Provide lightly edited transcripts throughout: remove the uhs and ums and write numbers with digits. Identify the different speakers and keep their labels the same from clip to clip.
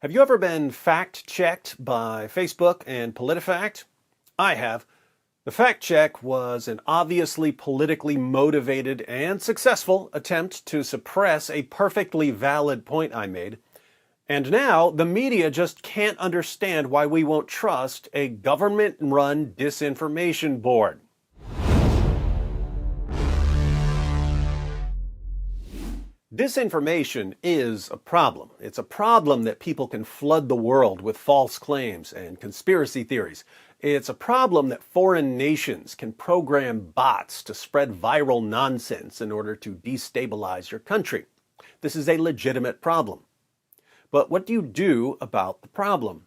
Speaker 1: Have you ever been fact-checked by Facebook and PolitiFact? I have. The fact check was an obviously politically motivated and successful attempt to suppress a perfectly valid point I made. And now the media just can't understand why we won't trust a government-run disinformation board. Disinformation is a problem. It's a problem that people can flood the world with false claims and conspiracy theories. It's a problem that foreign nations can program bots to spread viral nonsense in order to destabilize your country. This is a legitimate problem. But what do you do about the problem?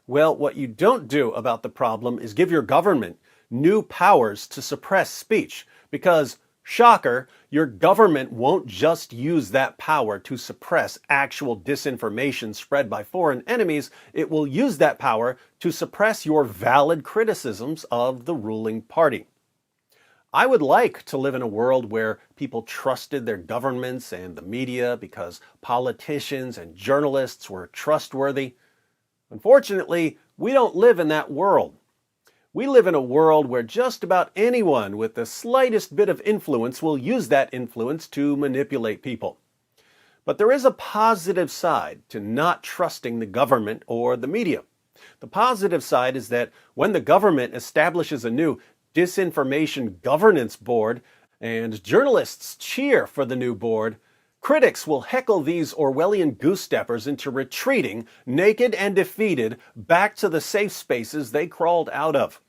Speaker 1: Well, what you don't do about the problem is give your government new powers to suppress speech, because shocker, your government won't just use that power to suppress actual disinformation spread by foreign enemies. It will use that power to suppress your valid criticisms of the ruling party. I would like to live in a world where people trusted their governments and the media because politicians and journalists were trustworthy. Unfortunately, we don't live in that world. We live in a world where just about anyone with the slightest bit of influence will use that influence to manipulate people. But there is a positive side to not trusting the government or the media. The positive side is that when the government establishes a new disinformation governance board and journalists cheer for the new board, critics will heckle these Orwellian goose-steppers into retreating, naked and defeated, back to the safe spaces they crawled out of.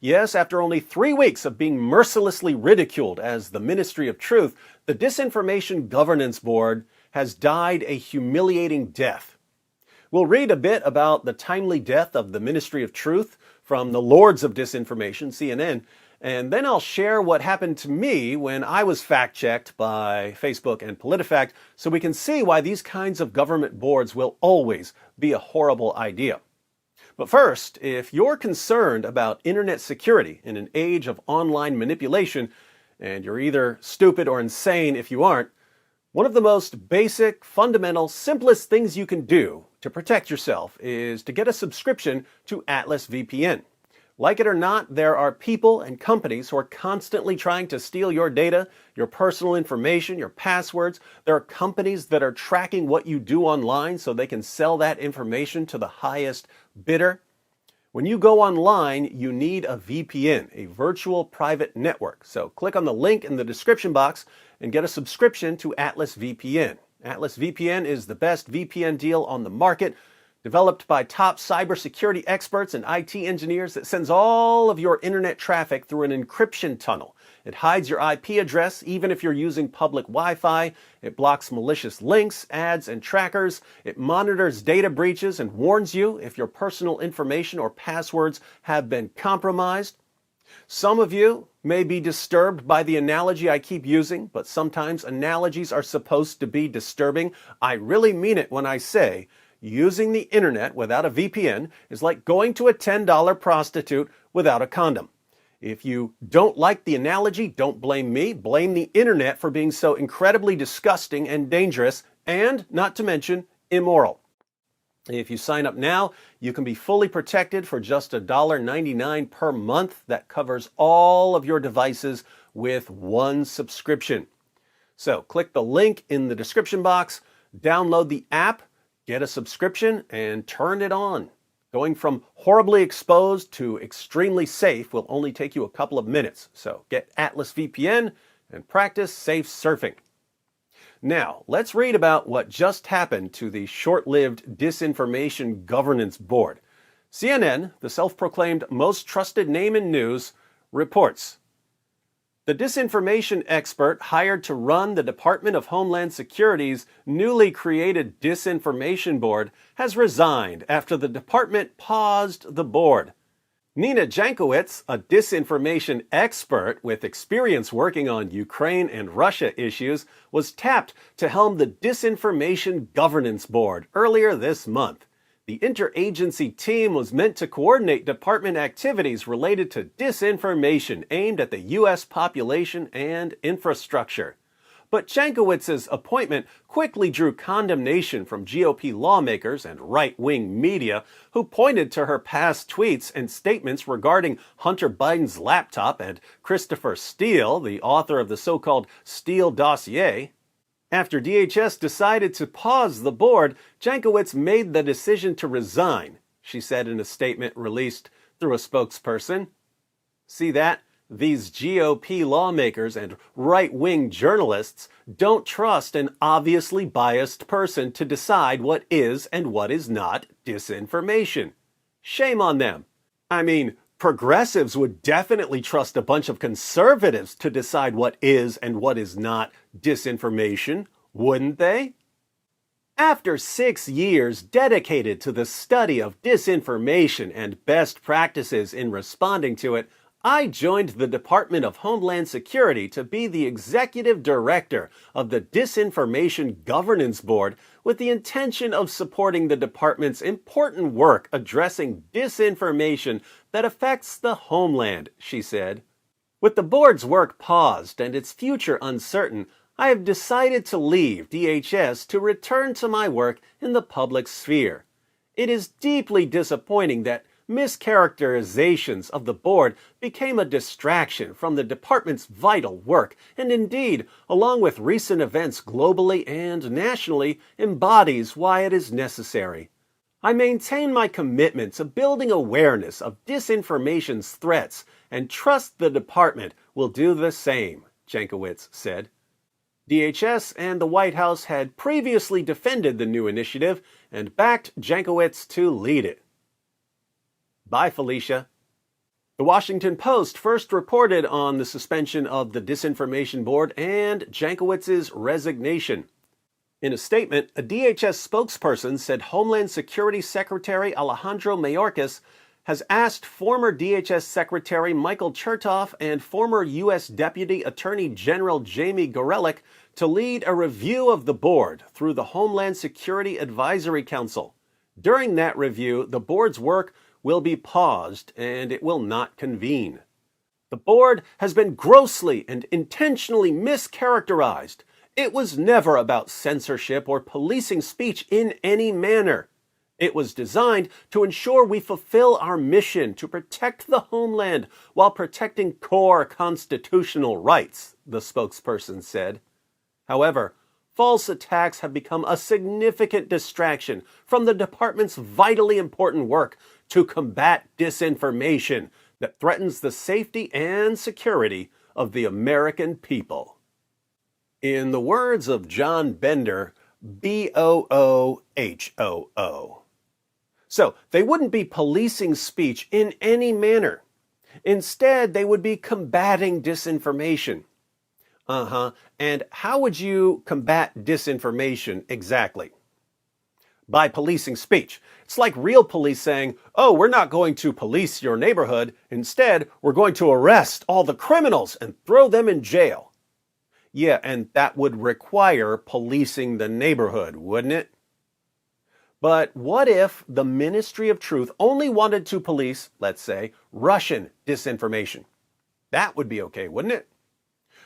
Speaker 1: Yes, after only 3 weeks of being mercilessly ridiculed as the Ministry of Truth, the Disinformation Governance Board has died a humiliating death. We'll read a bit about the timely death of the Ministry of Truth from the Lords of Disinformation, CNN, and then I'll share what happened to me when I was fact-checked by Facebook and PolitiFact, so we can see why these kinds of government boards will always be a horrible idea. But first, if you're concerned about internet security in an age of online manipulation, and you're either stupid or insane if you aren't, one of the most basic, fundamental, simplest things you can do to protect yourself is to get a subscription to Atlas VPN. Like it or not, there are people and companies who are constantly trying to steal your data, your personal information, your passwords. There are companies that are tracking what you do online so they can sell that information to the highest bidder. When you go online, you need a VPN, a virtual private network. So click on the link in the description box and get a subscription to Atlas VPN. Atlas VPN is the best VPN deal on the market, developed by top cybersecurity experts and IT engineers that sends all of your internet traffic through an encryption tunnel. It hides your IP address even if you're using public Wi-Fi. It blocks malicious links, ads, and trackers. It monitors data breaches and warns you if your personal information or passwords have been compromised. Some of you may be disturbed by the analogy I keep using, but sometimes analogies are supposed to be disturbing. I really mean it when I say using the internet without a VPN is like going to a $10 prostitute without a condom. If you don't like the analogy, don't blame me. Blame the internet for being so incredibly disgusting and dangerous, and, not to mention, immoral. If you sign up now, you can be fully protected for just $1.99 per month. That covers all of your devices with one subscription. So click the link in the description box, download the app, get a subscription, and turn it on. Going from horribly exposed to extremely safe will only take you a couple of minutes. So get Atlas VPN and practice safe surfing. Now, let's read about what just happened to the short-lived Disinformation Governance Board. CNN, the self-proclaimed most trusted name in news, reports the disinformation expert hired to run the Department of Homeland Security's newly created Disinformation Board has resigned after the department paused the board. Nina Jankowicz, a disinformation expert with experience working on Ukraine and Russia issues, was tapped to helm the Disinformation Governance Board earlier this month. The interagency team was meant to coordinate department activities related to disinformation aimed at the U.S. population and infrastructure. But Jankowicz's appointment quickly drew condemnation from GOP lawmakers and right-wing media who pointed to her past tweets and statements regarding Hunter Biden's laptop and Christopher Steele, the author of the so-called Steele dossier. After DHS decided to pause the board, Jankowicz made the decision to resign, she said in a statement released through a spokesperson. See that? These GOP lawmakers and right-wing journalists don't trust an obviously biased person to decide what is and what is not disinformation. Shame on them. I mean, progressives would definitely trust a bunch of conservatives to decide what is and what is not disinformation, wouldn't they? After 6 years dedicated to the study of disinformation and best practices in responding to it, I joined the Department of Homeland Security to be the executive director of the Disinformation Governance Board with the intention of supporting the department's important work addressing disinformation that affects the homeland, she said. With the board's work paused and its future uncertain, I have decided to leave DHS to return to my work in the public sphere. It is deeply disappointing that mischaracterizations of the board became a distraction from the department's vital work, and indeed, along with recent events globally and nationally, embodies why it is necessary. I maintain my commitment to building awareness of disinformation's threats and trust the department will do the same, Jankowicz said. DHS and the White House had previously defended the new initiative and backed Jankowicz to lead it. Bye, Felicia. The Washington Post first reported on the suspension of the Disinformation Board and Jankowicz's resignation. In a statement, a DHS spokesperson said Homeland Security Secretary Alejandro Mayorkas has asked former DHS Secretary Michael Chertoff and former U.S. Deputy Attorney General Jamie Gorelick to lead a review of the board through the Homeland Security Advisory Council. During that review, the board's work will be paused and it will not convene. The board has been grossly and intentionally mischaracterized. It was never about censorship or policing speech in any manner. It was designed to ensure we fulfill our mission to protect the homeland while protecting core constitutional rights, the spokesperson said. However, false attacks have become a significant distraction from the department's vitally important work to combat disinformation that threatens the safety and security of the American people. In the words of John Bender, BOOHOO. So, they wouldn't be policing speech in any manner. Instead, they would be combating disinformation. And how would you combat disinformation exactly? By policing speech. It's like real police saying, oh, we're not going to police your neighborhood. Instead, we're going to arrest all the criminals and throw them in jail. Yeah, and that would require policing the neighborhood, wouldn't it? But what if the Ministry of Truth only wanted to police, let's say, Russian disinformation? That would be okay, wouldn't it?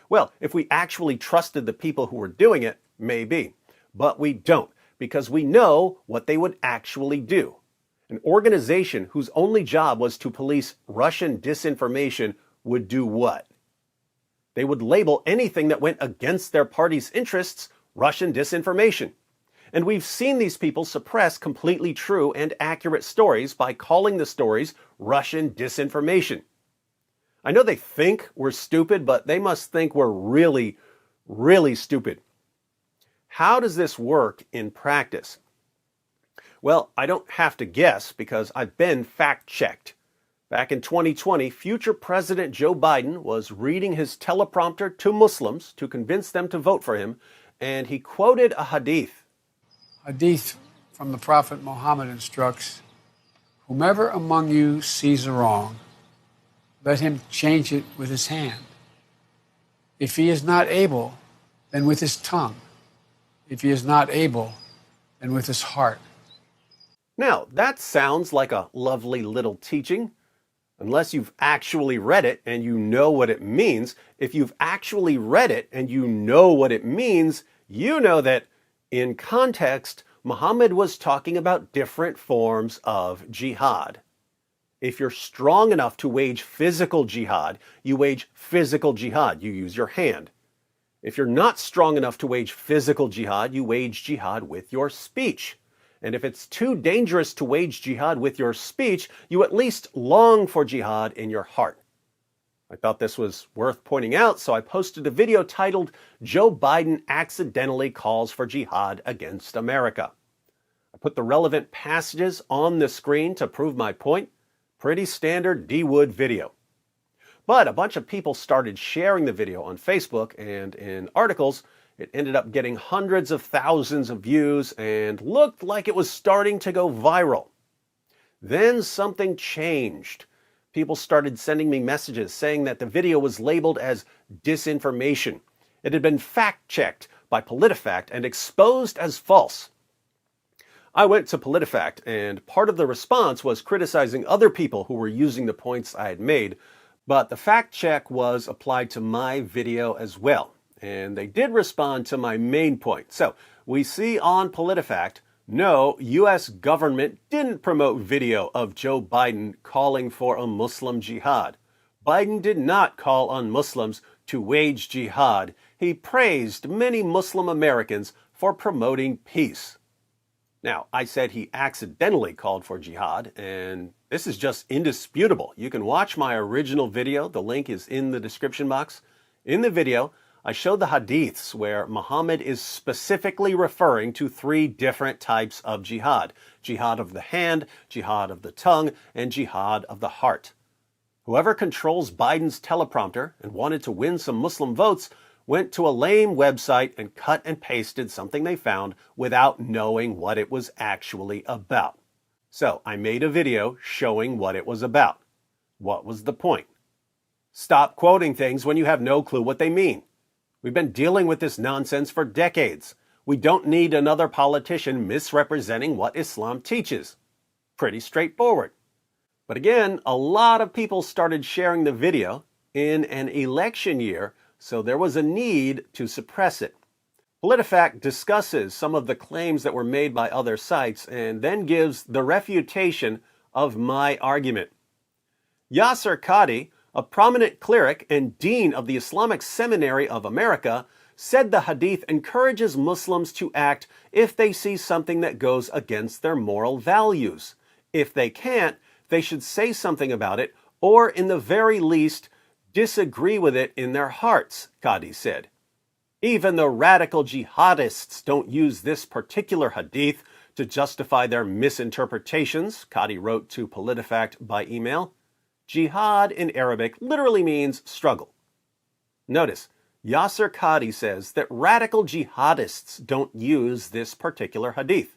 Speaker 1: Well, if we actually trusted the people who were doing it, maybe. But we don't, because we know what they would actually do. An organization whose only job was to police Russian disinformation would do what? They would label anything that went against their party's interests Russian disinformation. And we've seen these people suppress completely true and accurate stories by calling the stories Russian disinformation. I know they think we're stupid, but they must think we're really, really stupid. How does this work in practice? Well, I don't have to guess because I've been fact-checked. Back in 2020, future President Joe Biden was reading his teleprompter to Muslims to convince them to vote for him, and he quoted a hadith.
Speaker 2: Hadith from the Prophet Muhammad instructs, whomever among you sees a wrong, let him change it with his hand. If he is not able, then with his tongue. If he is not able, then with his heart.
Speaker 1: Now, that sounds like a lovely little teaching. Unless you've actually read it and you know what it means. If you've actually read it and you know what it means, you know that in context, Muhammad was talking about different forms of jihad. If you're strong enough to wage physical jihad, you wage physical jihad. You use your hand. If you're not strong enough to wage physical jihad, you wage jihad with your speech. And if it's too dangerous to wage jihad with your speech, you at least long for jihad in your heart. I thought this was worth pointing out, so I posted a video titled, "Joe Biden Accidentally Calls for Jihad Against America." I put the relevant passages on the screen to prove my point. Pretty standard D-Wood video. But a bunch of people started sharing the video on Facebook and in articles. It ended up getting hundreds of thousands of views and looked like it was starting to go viral. Then something changed. People started sending me messages saying that the video was labeled as disinformation. It had been fact-checked by PolitiFact and exposed as false. I went to PolitiFact, and part of the response was criticizing other people who were using the points I had made, but the fact check was applied to my video as well, and they did respond to my main point. So we see on PolitiFact, no, U.S. government didn't promote video of Joe Biden calling for a Muslim jihad. Biden did not call on Muslims to wage jihad. He praised many Muslim Americans for promoting peace. Now, I said he accidentally called for jihad, and this is just indisputable. You can watch my original video. The link is in the description box. In the video, I showed the hadiths where Muhammad is specifically referring to 3 different types of jihad. Jihad of the hand, jihad of the tongue, and jihad of the heart. Whoever controls Biden's teleprompter and wanted to win some Muslim votes went to a lame website and cut and pasted something they found without knowing what it was actually about. So I made a video showing what it was about. What was the point? Stop quoting things when you have no clue what they mean. We've been dealing with this nonsense for decades. We don't need another politician misrepresenting what Islam teaches. Pretty straightforward. But again, a lot of people started sharing the video in an election year, so there was a need to suppress it. PolitiFact discusses some of the claims that were made by other sites and then gives the refutation of my argument. Yasir Qadhi, a prominent cleric and dean of the Islamic Seminary of America, said the hadith encourages Muslims to act if they see something that goes against their moral values. If they can't, they should say something about it, or in the very least, disagree with it in their hearts, Qadhi said. Even the radical jihadists don't use this particular hadith to justify their misinterpretations, Qadhi wrote to PolitiFact by email. Jihad in Arabic literally means struggle. Notice, Yasir Qadhi says that radical jihadists don't use this particular hadith.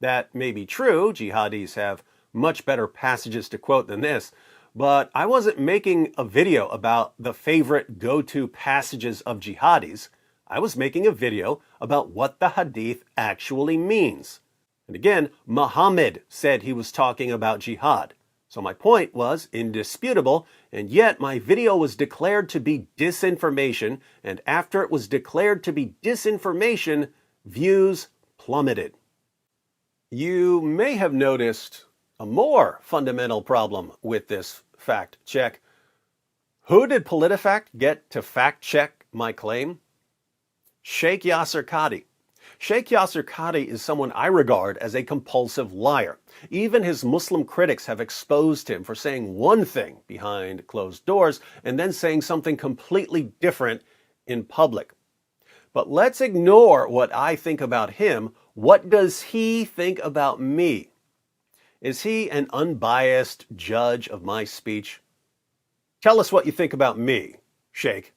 Speaker 1: That may be true, jihadis have much better passages to quote than this, but I wasn't making a video about the favorite go-to passages of jihadis. I was making a video about what the hadith actually means. And again, Muhammad said he was talking about jihad. So my point was indisputable, and yet my video was declared to be disinformation, and after it was declared to be disinformation, views plummeted. You may have noticed a more fundamental problem with this fact check. Who did PolitiFact get to fact check my claim? Sheikh Yasir Qadhi. Sheikh Yasir Qadhi is someone I regard as a compulsive liar. Even his Muslim critics have exposed him for saying one thing behind closed doors and then saying something completely different in public. But let's ignore what I think about him. What does he think about me? Is he an unbiased judge of my speech? Tell us what you think about me, Sheikh.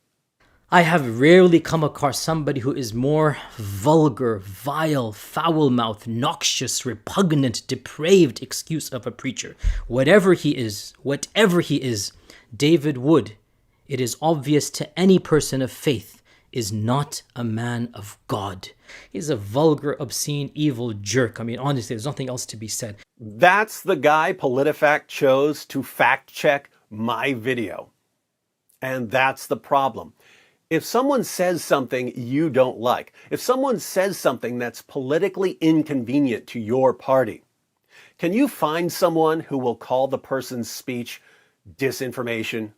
Speaker 3: I have rarely come across somebody who is more vulgar, vile, foul-mouthed, noxious, repugnant, depraved excuse of a preacher. Whatever he is, David Wood, it is obvious to any person of faith, is not a man of God. He's a vulgar, obscene, evil jerk. I mean, honestly, there's nothing else to be said.
Speaker 1: That's the guy PolitiFact chose to fact check my video. And that's the problem. If someone says something you don't like, if someone says something that's politically inconvenient to your party, can you find someone who will call the person's speech disinformation?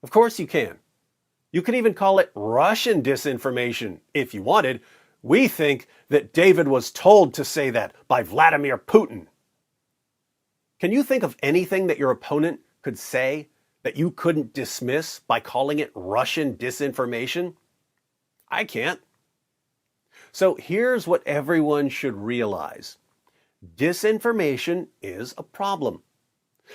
Speaker 1: Of course you can. You can even call it Russian disinformation if you wanted. We think that David was told to say that by Vladimir Putin. Can you think of anything that your opponent could say that you couldn't dismiss by calling it Russian disinformation? I can't. So here's what everyone should realize. Disinformation is a problem.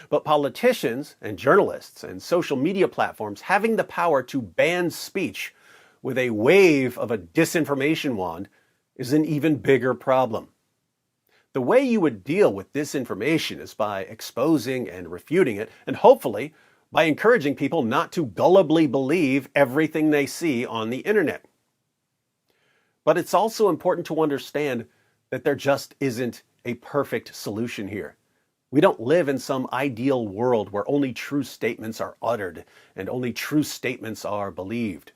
Speaker 1: But politicians and journalists and social media platforms having the power to ban speech with a wave of a disinformation wand is an even bigger problem. The way you would deal with disinformation is by exposing and refuting it, and hopefully by encouraging people not to gullibly believe everything they see on the internet. But it's also important to understand that there just isn't a perfect solution here. We don't live in some ideal world where only true statements are uttered and only true statements are believed.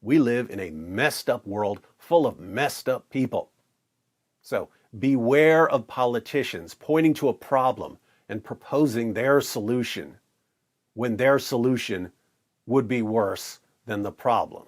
Speaker 1: We live in a messed up world full of messed up people. So beware of politicians pointing to a problem and proposing their solution when their solution would be worse than the problem.